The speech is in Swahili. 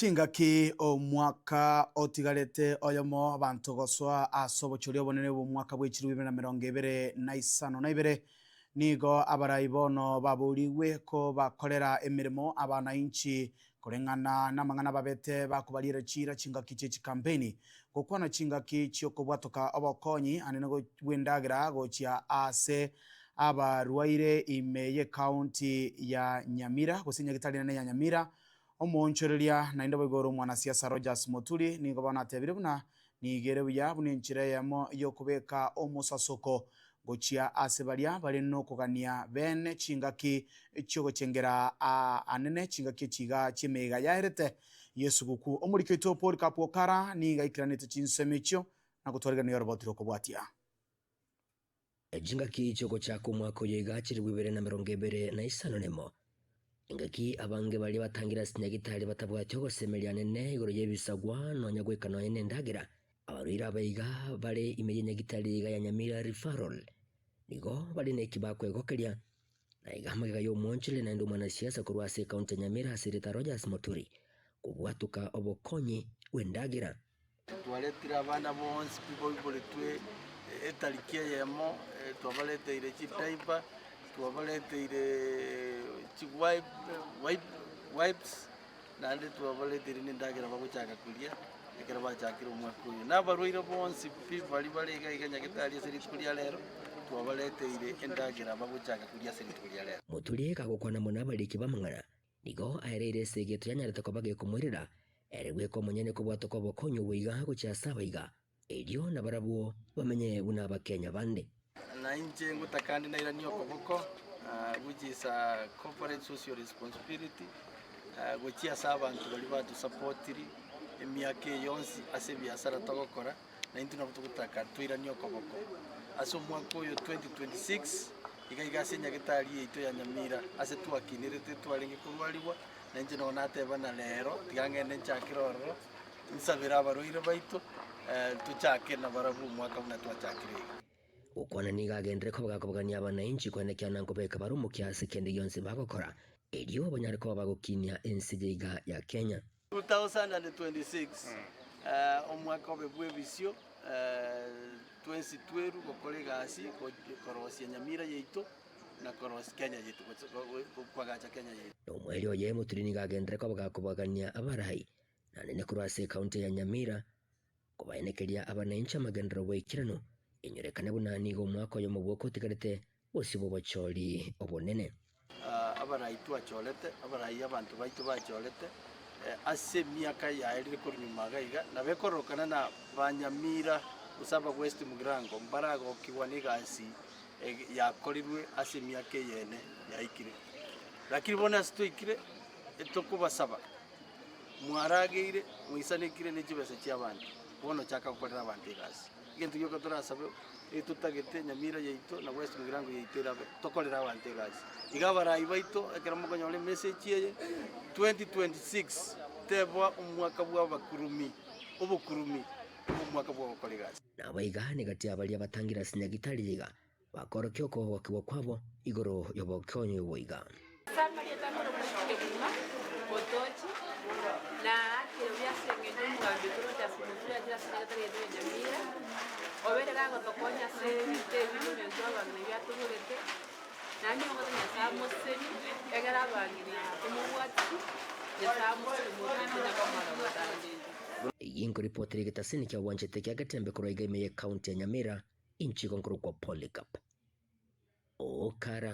Chingaki omwaka otigarete oyomo abantu goswa asobochori obonene bw'omwaka bw'echiri 2022 nigo abarai bono baburiwe ko bakorera emirimo abananchi kurengana n'amang'ana babete bakubarire chira chingaki chechi campaign gokwana chingaki chiokobwatoka obokonyi anene gwendagera gochia ase abarwaire ime ye county ya Nyamira gosinya gitari nene ya Nyamira omonchoreria nainde boigoro mwanasiasa Rogers Muturi nigo banatebire buna nigere buya bune nchire yamo yokubeka omosasoko gochia ase baria bari no kugania bene chingaki chiogochengera anene chingaki chiga chimega yaerete Yesu guku omurikito Paul Kapokara niga ikiranete chinsemicho na gutwarigana yorobotiro kubwatia chingaki choko chako mwako yega chiri 2025 nemo ingaki abange bali batangira sinyagitari batabwatyo gosemeria nene igoro yebisagwa nonya gwekano ene ndagira abarira baiga bale imeje nyagitari ga ya Nyamira referral nigo bali neki bakwegokeria na igamagega yo monchile na ndo mwanasiasa kurwase county Nyamira asirita Rogers Muturi kubwatuka obokonyi wendagira twaletira abana bonse people twe etalikia yemo twabalete ile chitaipa twabalete wipes nande twabalete ile ndagira baguchaka kulia ekera bachakira umwaka uyu nabarwire bonse bali balega iganyagitari seri kulia lero twabalete ile ndagira baguchaka kulia seri kulia lero Muturi kagokwana munabaliki bamangana nigo aerere segeto yanyareta ko bage kumwirira eregwe ko munyene ko bwatoko bokonyo wiga gucha sabaiga elio na barabuo bamenye buna bakenya bande na inje ngutakandi na iranio koboko which is a corporate social responsibility gochia sabantu bali batu supportiri emiake yonsi ase biasara togokora na intu nabuto gutaka twiranio koboko aso mwaka uyu 2026 igaiga senya gitari ito ya Nyamira ase twakinirete twaringi kurwariwa na inje no nateba na lero tigangene nchakiroro nsabira abaroire baito tuchake na barabu mwaka muna twachakire ukwana nigagendere ko bagakobagania abananchi kwenekya nango beka barumu kiasi kende yonse bagokora elio banyare ko bagokinya ensijeiga ya Kenya 2026 omwaka obebwe bisio twensitweru gokolega asi korosia Nyamira yeito na korosia Kenya yeito kwagacha Kenya yeito omwelio ye Muturi nigagendere ko bagakobagania abarai na nene kurwase county ya Nyamira kubaenekeria abananchi amagendero bwekirano inyorekane bunani go mwako yo mubwoko tigarete osibo bachori obonene abarai twacholete abarai abantu baitu bacholete ase miaka yaerire kunyuma gaiga na bekorokana na Banyamira usaba West Mugirango mbarago kiwanigasi yakorirwe ase miaka yene yaikire lakini bona stoikire etokubasaba mwarageire mwisanekire n'ekibese cy'abantu bono chaka gukorera abantu igasi ikintu cyo turasaba tutagete Nyamira yeito na West Mugirango yeito irabe tokorera abantu igasi igabarayi baito ekeramo konyole message ye 2026 tebwa umwaka bwa bakurumi obukurumi umwaka bwa gukora igasi nabaiga negati abali abatangira sinyagitari yiga bakorokyo ko wakiwa kwabo igoro yobokonyo boiga Otochi na kirobya sengenya umugambi kuri Muturi agira secretary ya Nyamira obere gago tokonya se bibiri bintu abantu byatubulete nani ngo nyasamo seni egara bangira umubwati yasamo umubwati na kamara batanje yingo reporter gitasini kya wanchete kya gatembe kuroiga ime county ya Nyamira inchi konkuru kwa Polycarp Okara